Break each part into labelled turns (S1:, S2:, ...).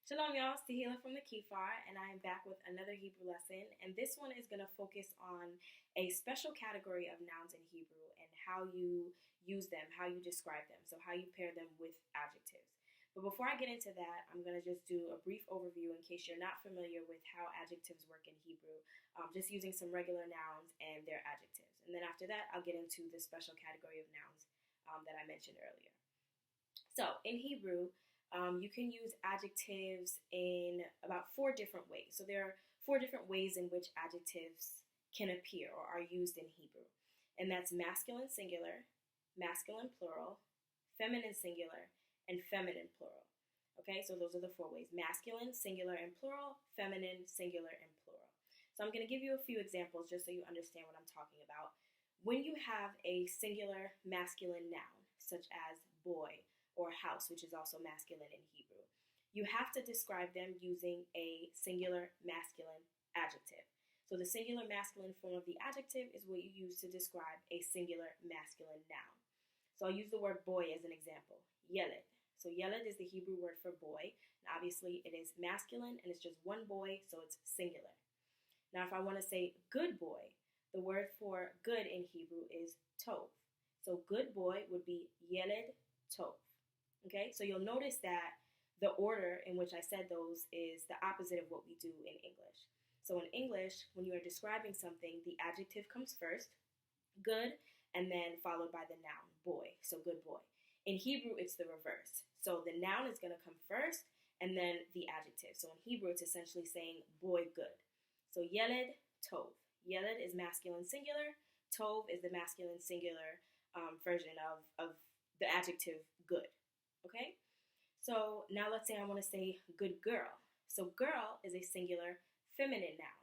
S1: Shalom, y'all. It's Tehila from the Kefar, and I am back with another Hebrew lesson. And this one is going to focus on a special category of nouns in Hebrew and how you use them, how you describe them, so how you pair them with adjectives. But before I get into that, I'm going to just do a brief overview in case you're not familiar with how adjectives work in Hebrew, just using some regular nouns and their adjectives. And then after that, I'll get into the special category of nouns that I mentioned earlier. So in Hebrew, you can use adjectives in about 4 different ways. So there are 4 different ways in which adjectives can appear or are used in Hebrew. And that's masculine singular, masculine plural, feminine singular, and feminine plural. Okay, so those are the 4 ways: masculine, singular, and plural, feminine, singular, and plural. So I'm going to give you a few examples just so you understand what I'm talking about. When you have a singular masculine noun, such as boy, or house, which is also masculine in Hebrew, you have to describe them using a singular masculine adjective. So the singular masculine form of the adjective is what you use to describe a singular masculine noun. So I'll use the word boy as an example. Yeled. So yeled is the Hebrew word for boy. And obviously it is masculine and it's just one boy, so it's singular. Now if I want to say good boy, the word for good in Hebrew is tov. So good boy would be yeled tov. Okay, so you'll notice that the order in which I said those is the opposite of what we do in English. So in English, when you are describing something, the adjective comes first, good, and then followed by the noun, boy, so good boy. In Hebrew, it's the reverse. So the noun is going to come first, and then the adjective. So in Hebrew, it's essentially saying boy good. So yeled, tov. Yeled is masculine singular. Tov is the masculine singular version of the adjective good. Okay, so now let's say I want to say good girl. So girl is a singular feminine noun.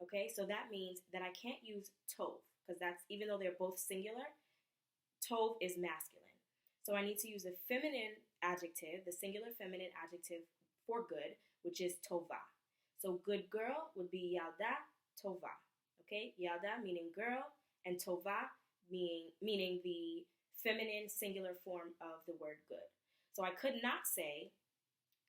S1: Okay, so that means that I can't use tov because that's, even though they're both singular, tov is masculine. So I need to use the feminine adjective, the singular feminine adjective for good, which is tova. So good girl would be yalda tova. Okay, yalda meaning girl and tova meaning the feminine singular form of the word good. So I could not say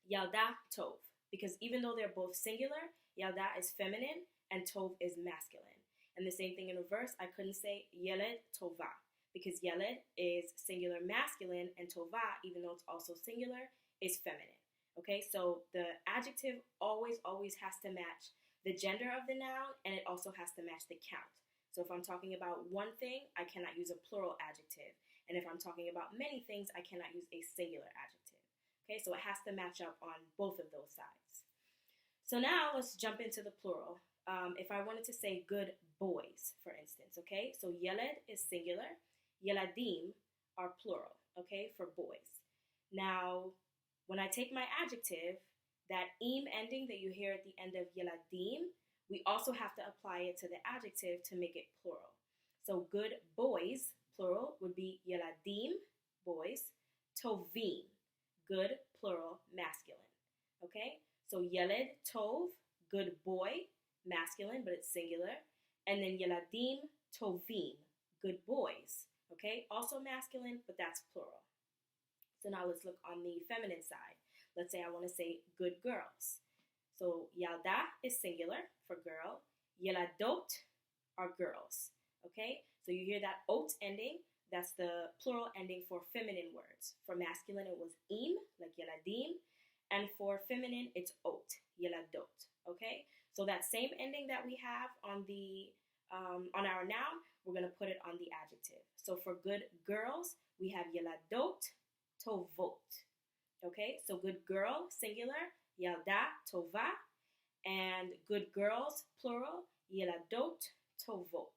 S1: yalda tov, because even though they're both singular, yalda is feminine and tov is masculine. And the same thing in reverse, I couldn't say yeled tova, because yeled is singular masculine and tova, even though it's also singular, is feminine. Okay, so the adjective always has to match the gender of the noun, and it also has to match the count. So if I'm talking about one thing, I cannot use a plural adjective. And if I'm talking about many things, I cannot use a singular adjective. Okay, so it has to match up on both of those sides. So now let's jump into the plural. If I wanted to say good boys, for instance, okay? So yeled is singular. Yeladim are plural, okay, for boys. Now, when I take my adjective, that im ending that you hear at the end of yeladim, we also have to apply it to the adjective to make it plural. So good boys, plural, would be yeladim, boys, tovim, good, plural, masculine. Okay? So yeled, tov, good boy, masculine, but it's singular. And then yeladim, tovim, good boys. Okay? Also masculine, but that's plural. So now let's look on the feminine side. Let's say I want to say good girls. So yalda is singular for girl. Yeladot are girls. Okay? So you hear that ot ending, that's the plural ending for feminine words. For masculine, it was im, like yeladim. And for feminine, it's ot, yeladot. Okay? So that same ending that we have on our noun, we're going to put it on the adjective. So for good girls, we have yeladot tovot. Okay? So good girl, singular, yalda tova. And good girls, plural, yeladot tovot.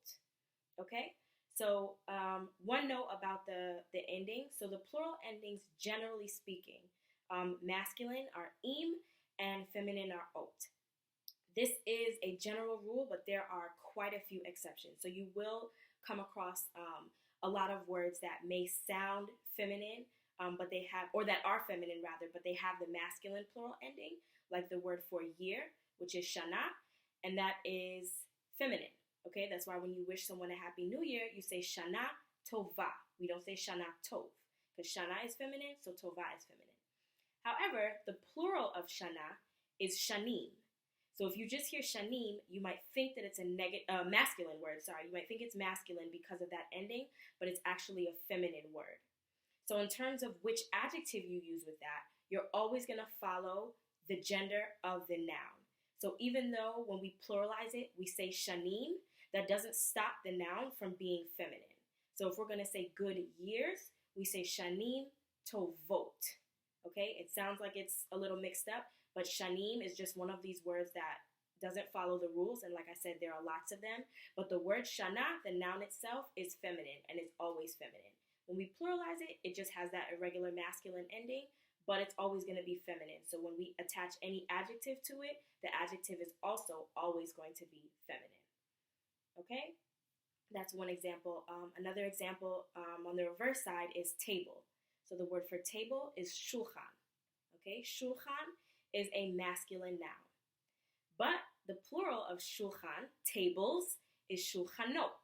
S1: Okay, so one note about the ending. So the plural endings, generally speaking, masculine are im and feminine are ot. This is a general rule, but there are quite a few exceptions. So you will come across a lot of words that may sound feminine, but they have, or that are feminine rather, but they have the masculine plural ending, like the word for year, which is shana, and that is feminine. Okay, that's why when you wish someone a happy new year, you say shana tova. We don't say shana tov, because shana is feminine, so tova is feminine. However, the plural of shana is shanim. So if you just hear shanim, you might think that it's a masculine word. You might think it's masculine because of that ending, but it's actually a feminine word. So in terms of which adjective you use with that, you're always going to follow the gender of the noun. So even though when we pluralize it, we say shanim, that doesn't stop the noun from being feminine. So if we're going to say good years, we say shanim tovot. Okay, it sounds like it's a little mixed up, but shanim is just one of these words that doesn't follow the rules. And like I said, there are lots of them. But the word shana, the noun itself, is feminine and is always feminine. When we pluralize it, it just has that irregular masculine ending, but it's always going to be feminine. So when we attach any adjective to it, the adjective is also always going to be feminine. Okay? That's one example. Another example on the reverse side is table. So the word for table is shulchan. Okay? Shulchan is a masculine noun. But the plural of shulchan, tables, is shulchanot.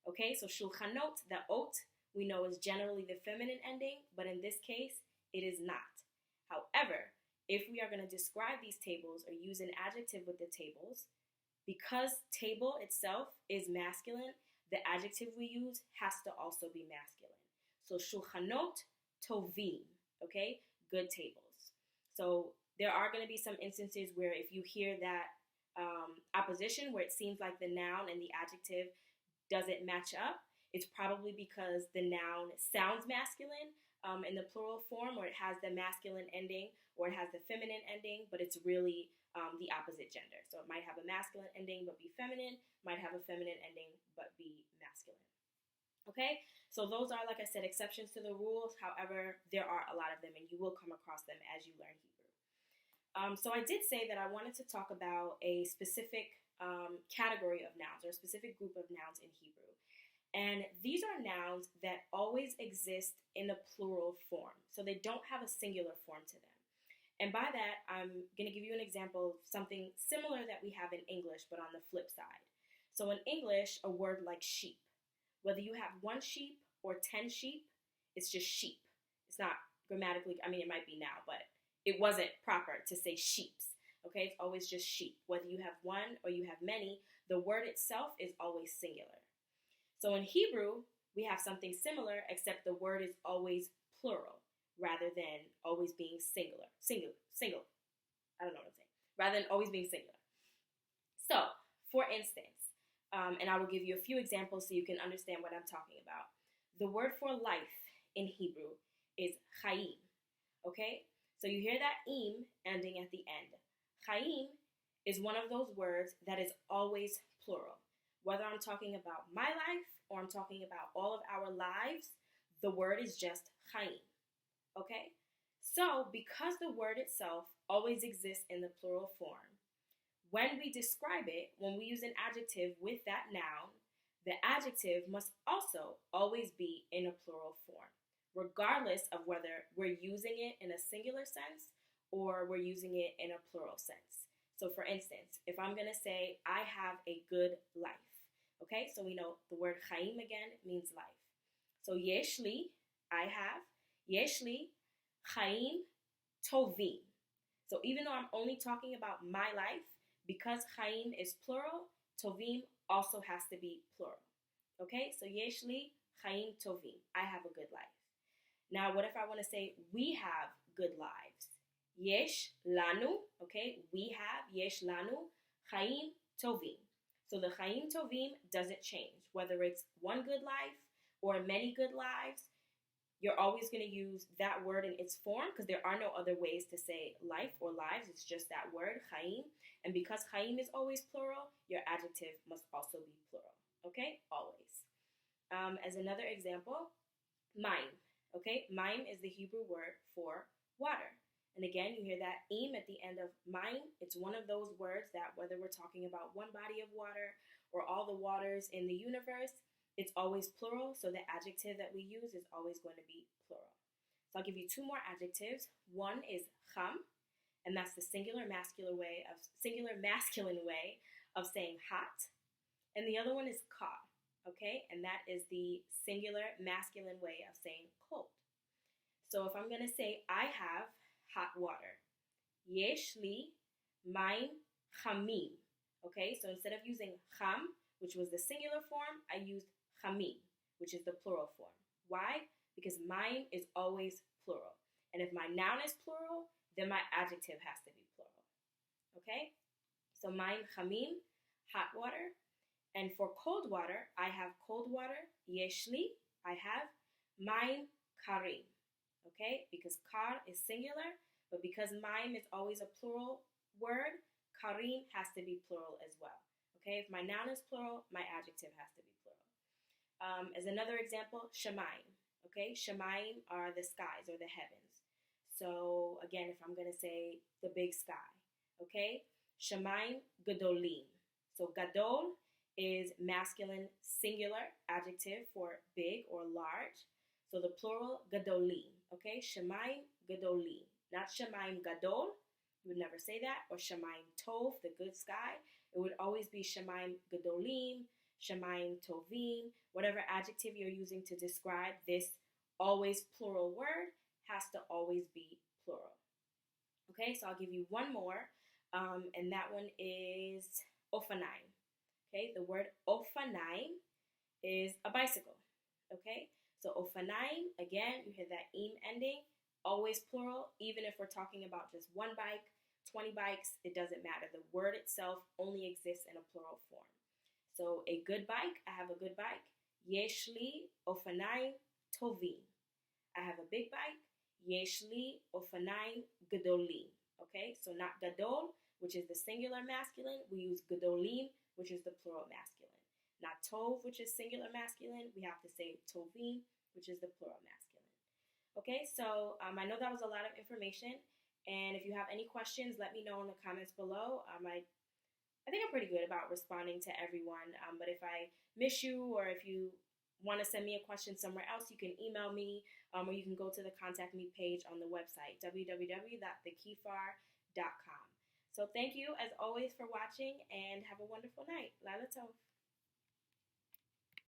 S1: Okay? So shulchanot, the ot, we know is generally the feminine ending, but in this case, it is not. However, if we are going to describe these tables or use an adjective with the tables, because table itself is masculine, the adjective we use has to also be masculine. So shulchanot tovim, okay? Good tables. So there are going to be some instances where if you hear that opposition, where it seems like the noun and the adjective doesn't match up, it's probably because the noun sounds masculine in the plural form, or it has the masculine ending, or it has the feminine ending, but it's really the opposite gender. So it might have a masculine ending but be feminine, might have a feminine ending but be masculine. Okay? So those are, like I said, exceptions to the rules. However, there are a lot of them, and you will come across them as you learn Hebrew. So I did say that I wanted to talk about a specific category of nouns, or a specific group of nouns in Hebrew. And these are nouns that always exist in a plural form. So they don't have a singular form to them. And by that, I'm going to give you an example of something similar that we have in English, but on the flip side. So in English, a word like sheep, whether you have 1 sheep or 10 sheep, it's just sheep. It's not grammatically, I mean, it might be now, but it wasn't proper to say sheeps. Okay, it's always just sheep. Whether you have 1 or you have many, the word itself is always singular. So in Hebrew, we have something similar, except the word is always plural, rather than always being singular. I don't know what I'm saying. Rather than always being singular. So, for instance, and I will give you a few examples so you can understand what I'm talking about. The word for life in Hebrew is chaim. Okay? So you hear that im ending at the end. Chaim is one of those words that is always plural. Whether I'm talking about my life or I'm talking about all of our lives, the word is just chaim. Okay? So, because the word itself always exists in the plural form, when we describe it, when we use an adjective with that noun, the adjective must also always be in a plural form, regardless of whether we're using it in a singular sense or we're using it in a plural sense. So, for instance, if I'm going to say, I have a good life, okay? So we know the word chaim again means life. So, yesh li, I have, yesh li, chaim tovim. So even though I'm only talking about my life, because chaim is plural, tovim also has to be plural. Okay? So yesh li, chaim tovim. I have a good life. Now, what if I want to say we have good lives? Yesh lanu, okay? We have, yesh lanu, chaim tovim. So the chaim tovim doesn't change. Whether it's one good life or many good lives, you're always going to use that word in its form, because there are no other ways to say life or lives. It's just that word, chaim. And because chaim is always plural, your adjective must also be plural. Okay? Always. As another example, mayim. Okay? Mayim is the Hebrew word for water. And again, you hear that im at the end of mayim. It's one of those words that whether we're talking about one body of water or all the waters in the universe, it's always plural, so the adjective that we use is always going to be plural. So I'll give you 2 more adjectives. One is cham, and that's the singular masculine way of saying hot. And the other one is ka, okay? And that is the singular masculine way of saying cold. So if I'm going to say I have hot water. Yesh li mayim chamim. Okay, so instead of using cham, which was the singular form, I used chamim, which is the plural form. Why? Because mayim is always plural. And if my noun is plural, then my adjective has to be plural. Okay? So mayim chamim, hot water. And for cold water, I have cold water, yesh li, I have mayim karim. Okay? Because kar is singular, but because mayim is always a plural word, karim has to be plural as well. Okay? If my noun is plural, my adjective has to be plural. As another example, shamayim. Okay? Shamayim are the skies or the heavens. So again, if I'm going to say the big sky. Okay? Shamayim gadolim. So gadol is masculine singular adjective for big or large. So the plural gadolim. Okay? Shamayim gadolim. Not shamayim gadol. You would never say that. Or shamayim tov, the good sky. It would always be shamayim gadolim, shamayim tovim. Whatever adjective you're using to describe this always plural word has to always be plural. Okay, so I'll give you one more, and that one is ofanayim. Okay, the word ofanayim is a bicycle. Okay, so ofanayim, again, you hear that im ending, always plural, even if we're talking about just one bike, 20 bikes, it doesn't matter. The word itself only exists in a plural form. So a good bike, I have a good bike. Yesh li ofanayim tovim. I have a big bike. Yesh li ofanayim gadolim. Okay, so not gadol, which is the singular masculine. We use gadolim, which is the plural masculine. Not tov, which is singular masculine. We have to say tovim, which is the plural masculine. Okay, so I know that was a lot of information. And if you have any questions, let me know in the comments below. I think I'm pretty good about responding to everyone. But if I miss you or if you want to send me a question somewhere else, you can email me or you can go to the contact me page on the website, www.thekefar.com. So thank you as always for watching and have a wonderful night. Lila Tov.